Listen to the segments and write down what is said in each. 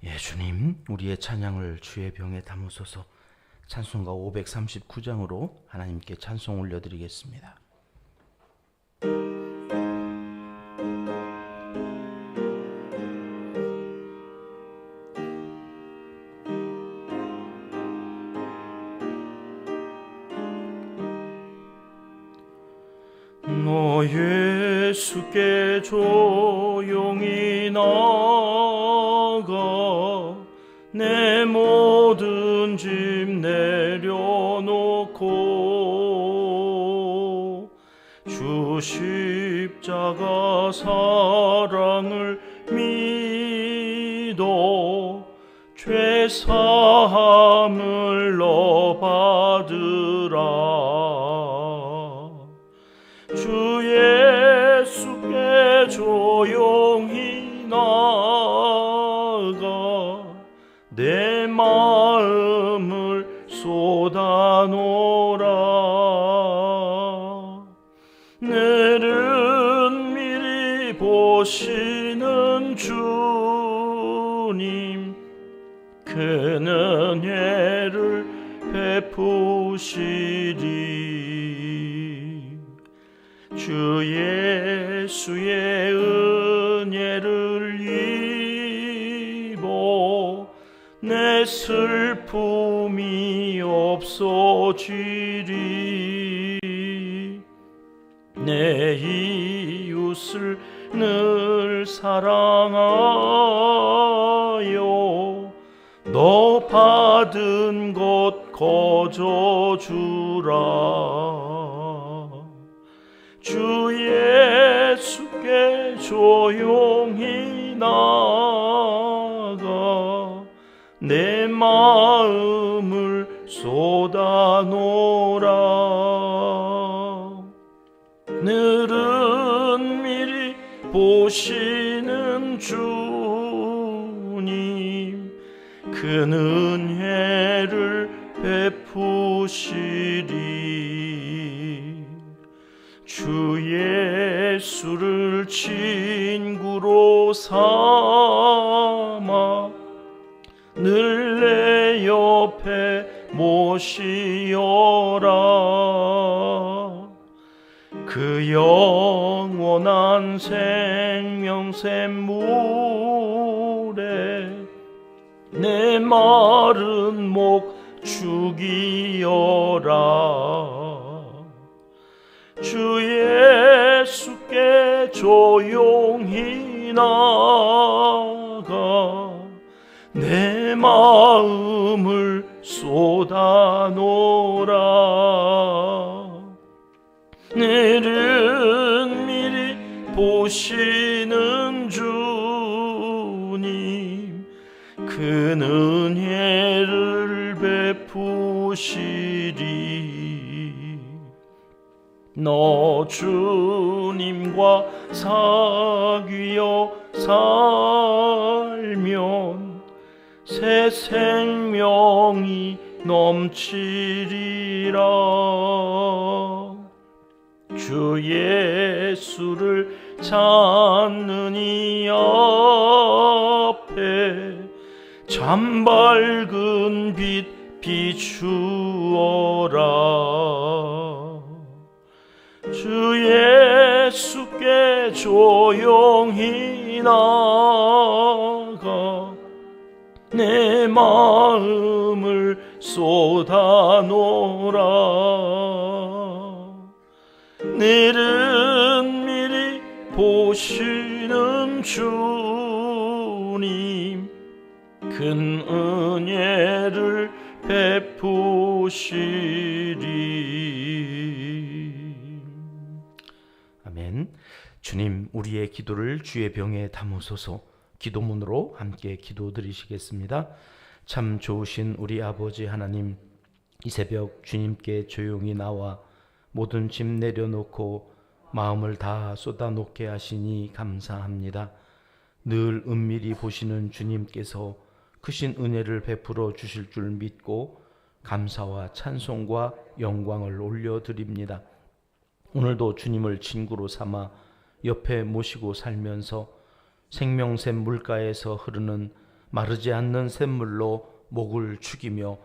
예, 주님, 우리의 찬양을 주의 병에 담으소서. 찬송가 539장으로 하나님께 찬송 올려드리겠습니다. 너 예수께 조용히 나가 내 모든 짐 내려놓고 주 십자가 사랑을 믿어 죄 사함을 너 받으라. 주 예수께 조용히 나가 내 마음을 쏟아놓으라. 늘은 미리 보시는 주님, 큰 은혜를 베푸시리. 주 예수의 은혜를 입어 내 슬픔이 없어지리. 내 이웃을 늘 사랑하여 너 받은 것 거저주라. 주 예수께 조용히 나가 내 마음을 쏟아놓으라. 늘은 미리 보시는 주님, 큰 은혜를 베푸시리. 주 예수를 친구로 삼아 늘 내 옆에 모시어라. 그 영원한 생명샘물에 내 마른 목 죽이어라. 주 예수께 조용히 나가 내 마음을 쏟아놓으라. 늘은 미리 보시는 주님, 큰 은혜를 베푸시리. 너 주님과 사귀어 살면 새 생명이 넘치리라. 주 예수를 찾는 이 앞에 참 밝은 빛 비추어라. 주 예수께 조용히 나가 내 마음을 쏟아놓으라. 늘은 미리 보시는 주님, 큰 은혜를 베푸시리. 아멘. 주님, 우리의 기도를 주의 병에 담으소서. 기도문으로 함께 기도드리시겠습니다. 참 좋으신 우리 아버지 하나님, 이 새벽 주님께 조용히 나와 모든 짐 내려놓고 마음을 다 쏟아놓게 하시니 감사합니다. 늘 은밀히 보시는 주님께서 크신 은혜를 베풀어 주실 줄 믿고 감사와 찬송과 영광을 올려드립니다. 오늘도 주님을 친구로 삼아 옆에 모시고 살면서 생명샘 물가에서 흐르는 마르지 않는 샘물로 목을 축이며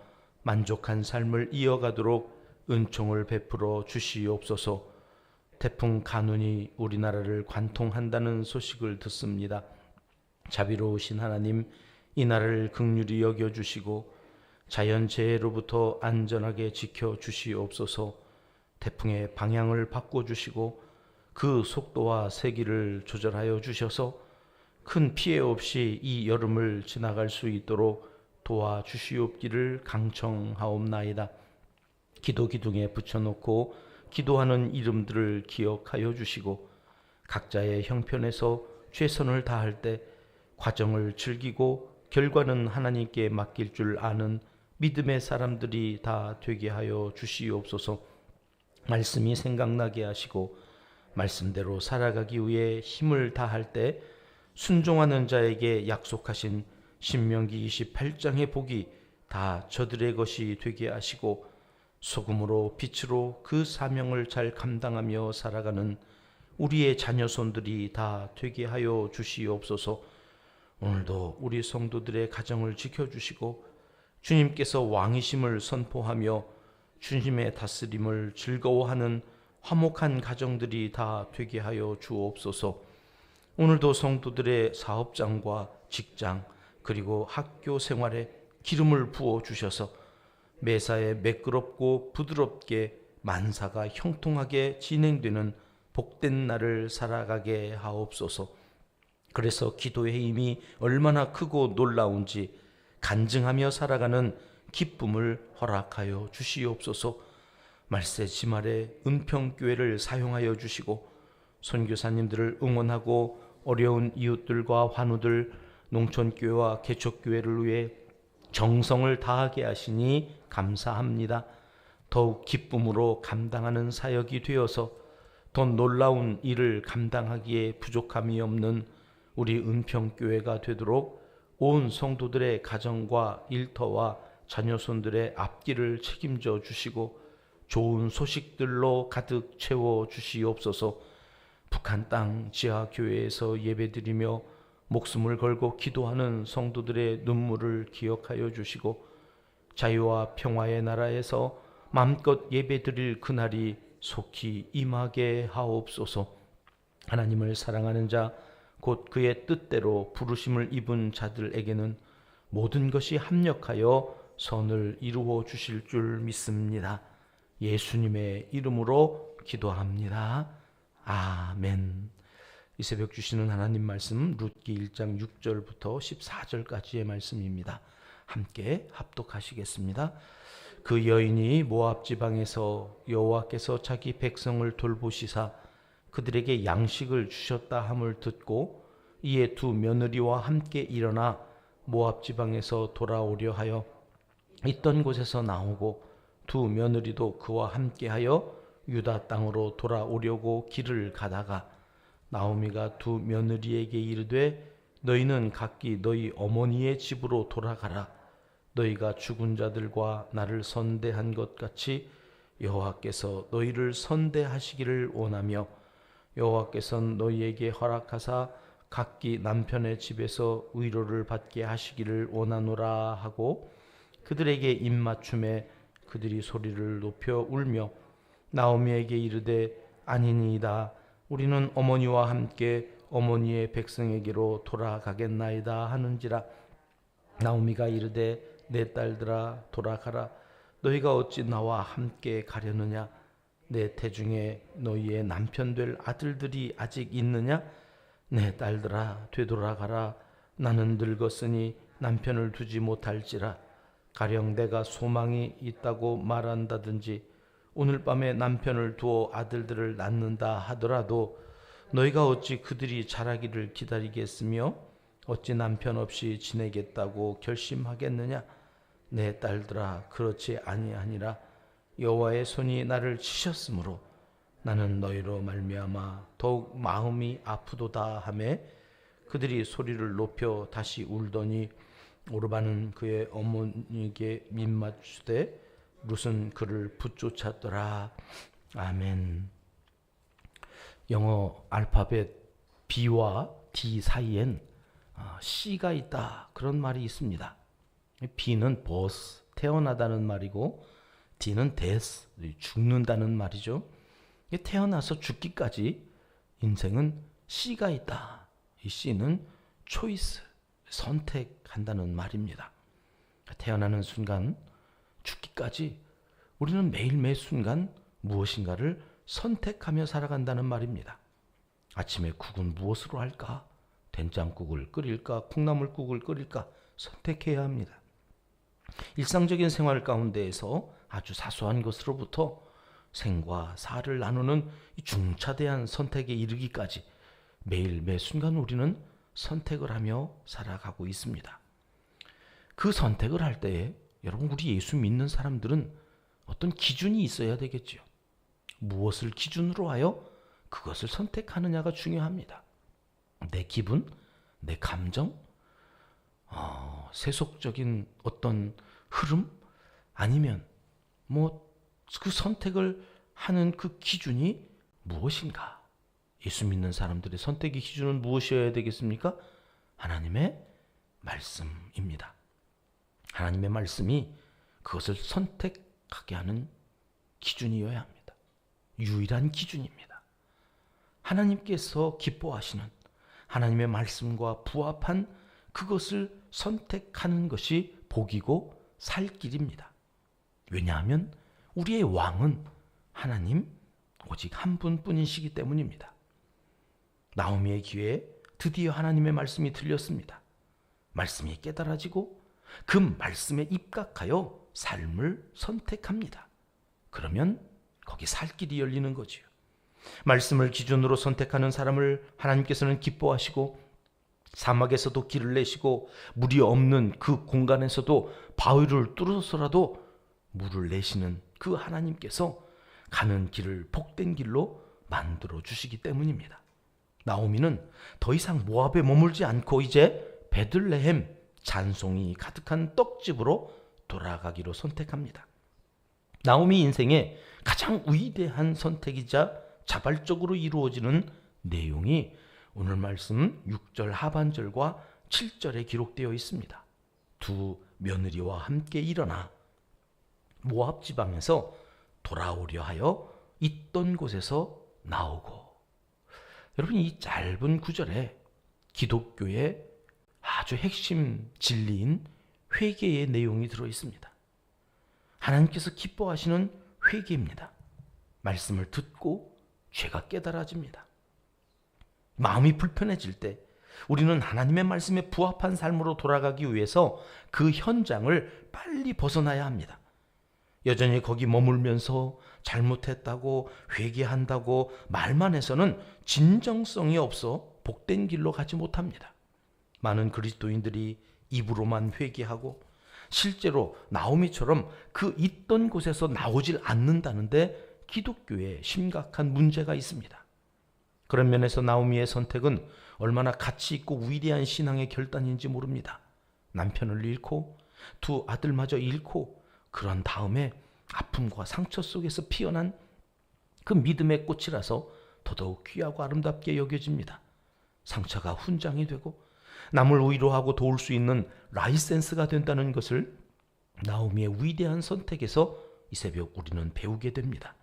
만족한 삶을 이어가도록 은총을 베풀어 주시옵소서. 태풍 가눈이 우리나라를 관통한다는 소식을 듣습니다. 자비로우신 하나님, 이 나라를 긍휼히 여겨주시고 자연재해로부터 안전하게 지켜주시옵소서. 태풍의 방향을 바꿔주시고 그 속도와 세기를 조절하여 주셔서 큰 피해 없이 이 여름을 지나갈 수 있도록 도와주시옵기를 강청하옵나이다. 기도 기둥에 붙여놓고 기도하는 이름들을 기억하여 주시고 각자의 형편에서 최선을 다할 때 과정을 즐기고 결과는 하나님께 맡길 줄 아는 믿음의 사람들이 다 되게 하여 주시옵소서. 말씀이 생각나게 하시고 말씀대로 살아가기 위해 힘을 다할 때 순종하는 자에게 약속하신 신명기 28장의 복이 다 저들의 것이 되게 하시고 소금으로 빛으로 그 사명을 잘 감당하며 살아가는 우리의 자녀손들이 다 되게 하여 주시옵소서. 오늘도 우리 성도들의 가정을 지켜주시고 주님께서 왕이심을 선포하며 주님의 다스림을 즐거워하는 화목한 가정들이 다 되게 하여 주옵소서. 오늘도 성도들의 사업장과 직장 그리고 학교 생활에 기름을 부어 주셔서 매사에 매끄럽고 부드럽게 만사가 형통하게 진행되는 복된 날을 살아가게 하옵소서. 그래서 기도의 힘이 얼마나 크고 놀라운지 간증하며 살아가는 기쁨을 허락하여 주시옵소서. 말세 지말에 은평교회를 사용하여 주시고 선교사님들을 응원하고 어려운 이웃들과 환우들, 농촌교회와 개척교회를 위해 정성을 다하게 하시니 감사합니다. 더욱 기쁨으로 감당하는 사역이 되어서 더 놀라운 일을 감당하기에 부족함이 없는 우리 은평교회가 되도록 온 성도들의 가정과 일터와 자녀손들의 앞길을 책임져 주시고 좋은 소식들로 가득 채워 주시옵소서. 북한 땅 지하교회에서 예배드리며 목숨을 걸고 기도하는 성도들의 눈물을 기억하여 주시고 자유와 평화의 나라에서 마음껏 예배드릴 그날이 속히 임하게 하옵소서. 하나님을 사랑하는 자 곧 그의 뜻대로 부르심을 입은 자들에게는 모든 것이 합력하여 선을 이루어 주실 줄 믿습니다. 예수님의 이름으로 기도합니다. 아멘. 이 새벽 주시는 하나님 말씀 룻기 1장 6절부터 14절까지의 말씀입니다. 함께 합독하시겠습니다. 그 여인이 모압 지방에서 여호와께서 자기 백성을 돌보시사 그들에게 양식을 주셨다 함을 듣고 이에 두 며느리와 함께 일어나 모압 지방에서 돌아오려 하여 있던 곳에서 나오고 두 며느리도 그와 함께하여 유다 땅으로 돌아오려고 길을 가다가 나오미가 두 며느리에게 이르되 너희는 각기 너희 어머니의 집으로 돌아가라. 너희가 죽은 자들과 나를 선대한 것 같이 여호와께서 너희를 선대하시기를 원하며 여호와께서는 너희에게 허락하사 각기 남편의 집에서 위로를 받게 하시기를 원하노라 하고 그들에게 입맞춤에 그들이 소리를 높여 울며 나오미에게 이르되 아니니이다. 우리는 어머니와 함께 어머니의 백성에게로 돌아가겠나이다 하는지라. 나오미가 이르되 내 딸들아 돌아가라. 너희가 어찌 나와 함께 가려느냐? 내 태중에 너희의 남편 될 아들들이 아직 있느냐? 내 딸들아 되돌아가라. 나는 늙었으니 남편을 두지 못할지라. 가령 내가 소망이 있다고 말한다든지 오늘 밤에 남편을 두어 아들들을 낳는다 하더라도 너희가 어찌 그들이 자라기를 기다리겠으며 어찌 남편 없이 지내겠다고 결심하겠느냐? 내 딸들아 그렇지 아니하니라. 여호와의 손이 나를 치셨으므로 나는 너희로 말미암아 더욱 마음이 아프도다 하매 그들이 소리를 높여 다시 울더니 오르바는 그의 어머니에게 민맞추되 룻은 그를 붙쫓았더라. 아멘. 영어 알파벳 B와 D 사이엔 씨가 있다 그런 말이 있습니다. B는 버스 태어나다는 말이고 D는 데스 죽는다는 말이죠. 태어나서 죽기까지 인생은 씨가 있다. 이 씨는 초이스 선택한다는 말입니다. 태어나는 순간 죽기까지 우리는 매일매일 순간 무엇인가를 선택하며 살아간다는 말입니다. 아침에 국은 무엇으로 할까? 된장국을 끓일까? 콩나물국을 끓일까? 선택해야 합니다. 일상적인 생활 가운데에서 아주 사소한 것으로부터 생과 사를 나누는 중차대한 선택에 이르기까지 매일 매 순간 우리는 선택을 하며 살아가고 있습니다. 그 선택을 할 때에 여러분 우리 예수 믿는 사람들은 어떤 기준이 있어야 되겠죠. 무엇을 기준으로 하여 그것을 선택하느냐가 중요합니다. 내 기분, 내 감정, 세속적인 어떤 흐름 아니면 그 선택을 하는 그 기준이 무엇인가? 예수 믿는 사람들의 선택의 기준은 무엇이어야 되겠습니까? 하나님의 말씀입니다. 하나님의 말씀이 그것을 선택하게 하는 기준이어야 합니다. 유일한 기준입니다. 하나님께서 기뻐하시는 하나님의 말씀과 부합한 그것을 선택하는 것이 복이고 살 길입니다. 왜냐하면 우리의 왕은 하나님 오직 한 분뿐이시기 때문입니다. 나오미의 귀에 드디어 하나님의 말씀이 들렸습니다. 말씀이 깨달아지고 그 말씀에 입각하여 삶을 선택합니다. 그러면 거기 살 길이 열리는 거지요. 말씀을 기준으로 선택하는 사람을 하나님께서는 기뻐하시고 사막에서도 길을 내시고 물이 없는 그 공간에서도 바위를 뚫어서라도 물을 내시는 그 하나님께서 가는 길을 복된 길로 만들어 주시기 때문입니다. 나오미는 더 이상 모압에 머물지 않고 이제 베들레헴 찬송이 가득한 떡집으로 돌아가기로 선택합니다. 나오미 인생의 가장 위대한 선택이자 자발적으로 이루어지는 내용이 오늘 말씀 6절 하반절과 7절에 기록되어 있습니다. 두 며느리와 함께 일어나 모압 지방에서 돌아오려 하여 있던 곳에서 나오고. 여러분, 이 짧은 구절에 기독교의 아주 핵심 진리인 회개의 내용이 들어 있습니다. 하나님께서 기뻐하시는 회개입니다. 말씀을 듣고 죄가 깨달아집니다. 마음이 불편해질 때 우리는 하나님의 말씀에 부합한 삶으로 돌아가기 위해서 그 현장을 빨리 벗어나야 합니다. 여전히 거기 머물면서 잘못했다고 회개한다고 말만 해서는 진정성이 없어 복된 길로 가지 못합니다. 많은 그리스도인들이 입으로만 회개하고 실제로 나오미처럼 그 있던 곳에서 나오질 않는다는데 기독교에 심각한 문제가 있습니다. 그런 면에서 나오미의 선택은 얼마나 가치 있고 위대한 신앙의 결단인지 모릅니다. 남편을 잃고 두 아들마저 잃고 그런 다음에 아픔과 상처 속에서 피어난 그 믿음의 꽃이라서 더더욱 귀하고 아름답게 여겨집니다. 상처가 훈장이 되고 남을 위로하고 도울 수 있는 라이센스가 된다는 것을 나오미의 위대한 선택에서 이 새벽 우리는 배우게 됩니다.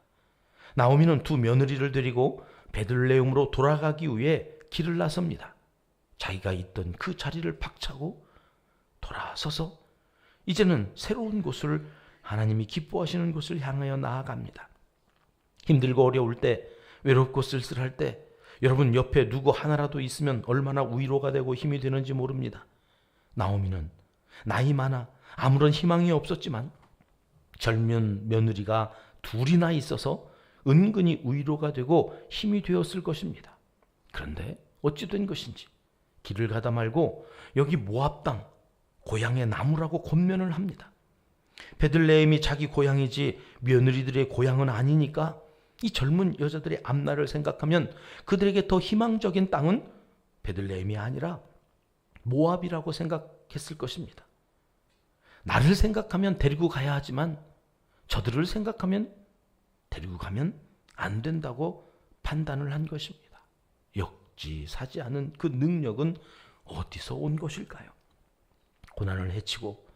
나오미는 두 며느리를 데리고 베들레헴으로 돌아가기 위해 길을 나섭니다. 자기가 있던 그 자리를 박차고 돌아서서 이제는 새로운 곳을 하나님이 기뻐하시는 곳을 향하여 나아갑니다. 힘들고 어려울 때, 외롭고 쓸쓸할 때 여러분 옆에 누구 하나라도 있으면 얼마나 위로가 되고 힘이 되는지 모릅니다. 나오미는 나이 많아 아무런 희망이 없었지만 젊은 며느리가 둘이나 있어서 은근히 위로가 되고 힘이 되었을 것입니다. 그런데 어찌 된 것인지 길을 가다 말고 여기 모압 땅 고향의 나무라고 권면을 합니다. 베들레헴이 자기 고향이지 며느리들의 고향은 아니니까 이 젊은 여자들의 앞날을 생각하면 그들에게 더 희망적인 땅은 베들레헴이 아니라 모압이라고 생각했을 것입니다. 나를 생각하면 데리고 가야 하지만 저들을 생각하면 데리고 가면 안 된다고 판단을 한 것입니다. 역지사지 않은 그 능력은 어디서 온 것일까요? 고난을 헤치고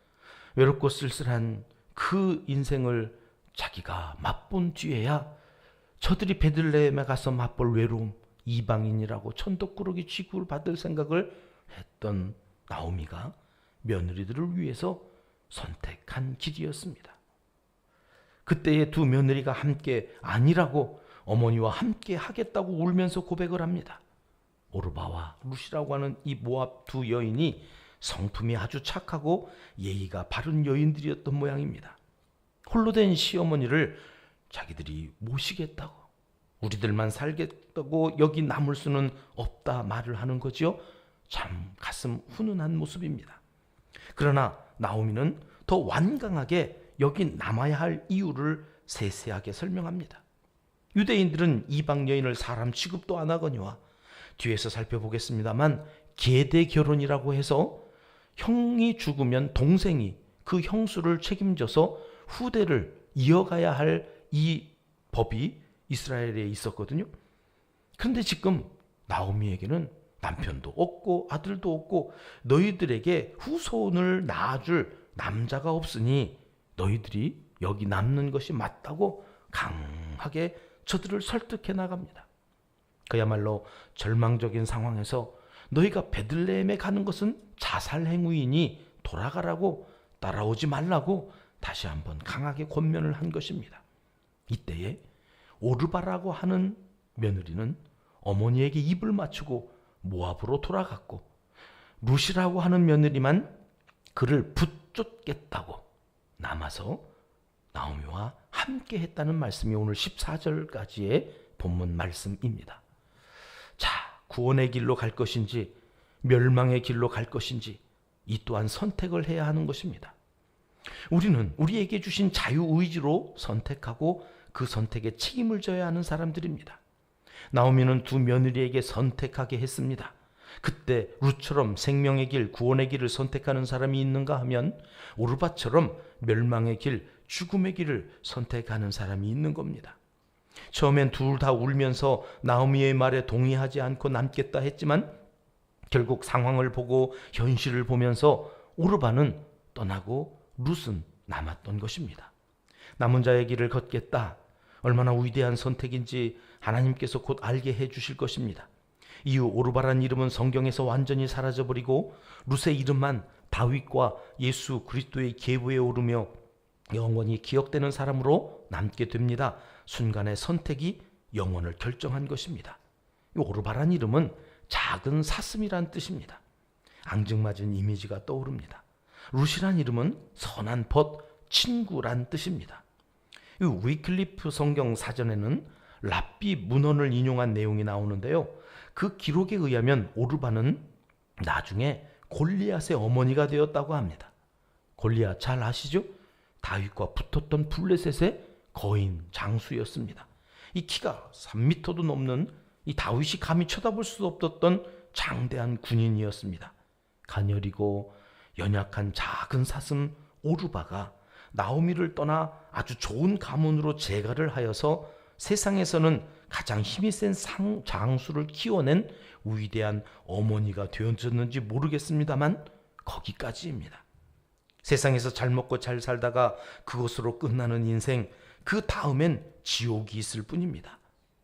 외롭고 쓸쓸한 그 인생을 자기가 맛본 뒤에야 저들이 베들레헴에 가서 맛볼 외로움, 이방인이라고 천덕꾸러기 취급을 받을 생각을 했던 나오미가 며느리들을 위해서 선택한 길이었습니다. 그때의 두 며느리가 함께 아니라고 어머니와 함께 하겠다고 울면서 고백을 합니다. 오르바와 룻이라고 하는 이 모압 두 여인이 성품이 아주 착하고 예의가 바른 여인들이었던 모양입니다. 홀로 된 시어머니를 자기들이 모시겠다고, 우리들만 살겠다고 여기 남을 수는 없다 말을 하는 거지요. 참 가슴 훈훈한 모습입니다. 그러나 나오미는 더 완강하게 여기 남아야 할 이유를 세세하게 설명합니다. 유대인들은 이방 여인을 사람 취급도 안 하거니와 뒤에서 살펴보겠습니다만 계대 결혼이라고 해서 형이 죽으면 동생이 그 형수를 책임져서 후대를 이어가야 할 이 법이 이스라엘에 있었거든요. 그런데 지금 나오미에게는 남편도 없고 아들도 없고 너희들에게 후손을 낳아줄 남자가 없으니 너희들이 여기 남는 것이 맞다고 강하게 저들을 설득해 나갑니다. 그야말로 절망적인 상황에서 너희가 베들레헴에 가는 것은 자살 행위이니 돌아가라고, 따라오지 말라고 다시 한번 강하게 권면을 한 것입니다. 이때에 오르바라고 하는 며느리는 어머니에게 입을 맞추고 모압으로 돌아갔고, 룻이라고 하는 며느리만 그를 붙쫓겠다고 남아서 나오미와 함께 했다는 말씀이 오늘 14절까지의 본문 말씀입니다. 자, 구원의 길로 갈 것인지 멸망의 길로 갈 것인지 이 또한 선택을 해야 하는 것입니다. 우리는 우리에게 주신 자유의지로 선택하고 그 선택에 책임을 져야 하는 사람들입니다. 나오미는 두 며느리에게 선택하게 했습니다. 그때 룻처럼 생명의 길, 구원의 길을 선택하는 사람이 있는가 하면 오르바처럼 멸망의 길, 죽음의 길을 선택하는 사람이 있는 겁니다. 처음엔 둘 다 울면서 나오미의 말에 동의하지 않고 남겠다 했지만 결국 상황을 보고 현실을 보면서 오르바는 떠나고 룻은 남았던 것입니다. 남은 자의 길을 걷겠다. 얼마나 위대한 선택인지 하나님께서 곧 알게 해 주실 것입니다. 이후 오르바란 이름은 성경에서 완전히 사라져버리고 룻의 이름만 다윗과 예수 그리스도의 계보에 오르며 영원히 기억되는 사람으로 남게 됩니다. 순간의 선택이 영혼을 결정한 것입니다. 오르바란 이름은 작은 사슴이란 뜻입니다. 앙증맞은 이미지가 떠오릅니다. 룻이란 이름은 선한 벗, 친구란 뜻입니다. 이 위클리프 성경 사전에는 랍비 문헌을 인용한 내용이 나오는데요. 그 기록에 의하면 오르바는 나중에 골리앗의 어머니가 되었다고 합니다. 골리앗 잘 아시죠? 다윗과 붙었던 블레셋의 거인 장수였습니다. 이 키가 3m도 넘는 이 다윗이 감히 쳐다볼 수 없었던 장대한 군인이었습니다. 가녀리고 연약한 작은 사슴 오르바가 나오미를 떠나 아주 좋은 가문으로 재가를 하여서 세상에서는 가장 힘이 센 장수를 키워낸 위대한 어머니가 되었는지 모르겠습니다만 거기까지입니다. 세상에서 잘 먹고 잘 살다가 그것으로 끝나는 인생, 그 다음엔 지옥이 있을 뿐입니다.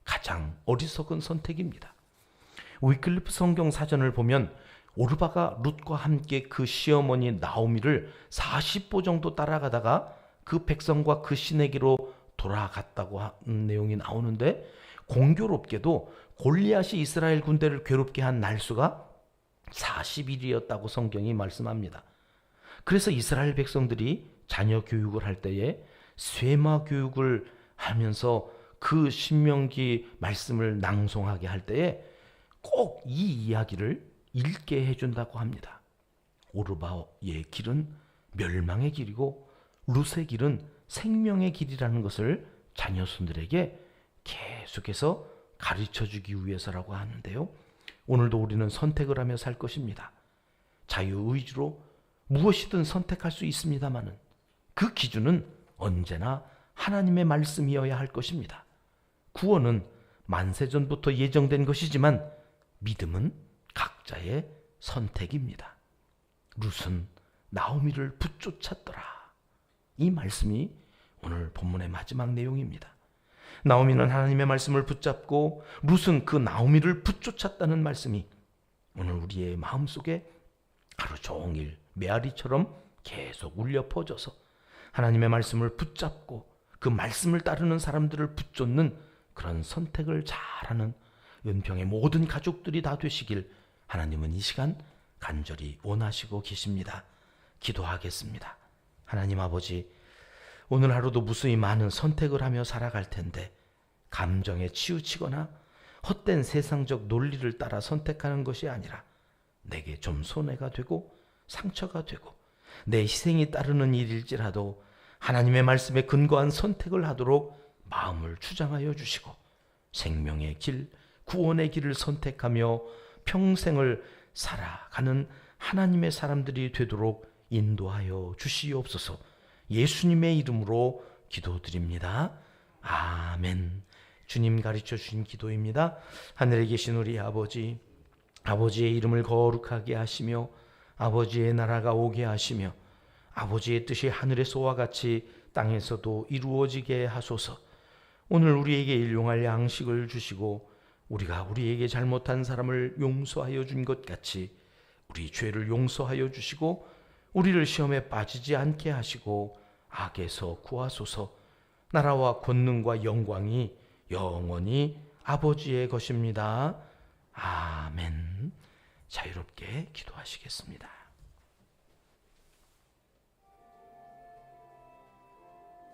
가장 어리석은 선택입니다. 위클리프 성경 사전을 보면 오르바가 룻과 함께 그 시어머니 나오미를 40보 정도 따라가다가 그 백성과 그 신에게로 돌아갔다고 하는 내용이 나오는데, 공교롭게도 골리앗이 이스라엘 군대를 괴롭게 한 날수가 40일이었다고 성경이 말씀합니다. 그래서 이스라엘 백성들이 자녀 교육을 할 때에 쇠마 교육을 하면서 그 신명기 말씀을 낭송하게 할 때에 꼭 이 이야기를 읽게 해준다고 합니다. 오르바의 길은 멸망의 길이고 룻의 길은 생명의 길이라는 것을 자녀손들에게 계속해서 가르쳐주기 위해서라고 하는데요. 오늘도 우리는 선택을 하며 살 것입니다. 자유의지로 무엇이든 선택할 수 있습니다마는 그 기준은 언제나 하나님의 말씀이어야 할 것입니다. 구원은 만세전부터 예정된 것이지만 믿음은 각자의 선택입니다. 룻은 나오미를 붙쫓았더라. 이 말씀이 오늘 본문의 마지막 내용입니다. 나오미는 하나님의 말씀을 붙잡고 룻은 그 나오미를 붙쫓았다는 말씀이 오늘 우리의 마음속에 하루 종일 메아리처럼 계속 울려 퍼져서 하나님의 말씀을 붙잡고 그 말씀을 따르는 사람들을 붙쫓는 그런 선택을 잘하는 은평의 모든 가족들이 다 되시길 하나님은 이 시간 간절히 원하시고 계십니다. 기도하겠습니다. 하나님 아버지, 오늘 하루도 무수히 많은 선택을 하며 살아갈 텐데 감정에 치우치거나 헛된 세상적 논리를 따라 선택하는 것이 아니라 내게 좀 손해가 되고 상처가 되고 내 희생이 따르는 일일지라도 하나님의 말씀에 근거한 선택을 하도록 마음을 주장하여 주시고 생명의 길, 구원의 길을 선택하며 평생을 살아가는 하나님의 사람들이 되도록 인도하여 주시옵소서. 예수님의 이름으로 기도드립니다. 아멘. 주님 가르쳐 주신 기도입니다. 하늘에 계신 우리 아버지, 아버지의 이름을 거룩하게 하시며 아버지의 나라가 오게 하시며 아버지의 뜻이 하늘에서와 같이 땅에서도 이루어지게 하소서. 오늘 우리에게 일용할 양식을 주시고 우리가 우리에게 잘못한 사람을 용서하여 준 것 같이 우리 죄를 용서하여 주시고 우리를 시험에 빠지지 않게 하시고 악에서 구하소서. 나라와 권능과 영광이 영원히 아버지의 것입니다. 아멘. 자유롭게 기도하시겠습니다.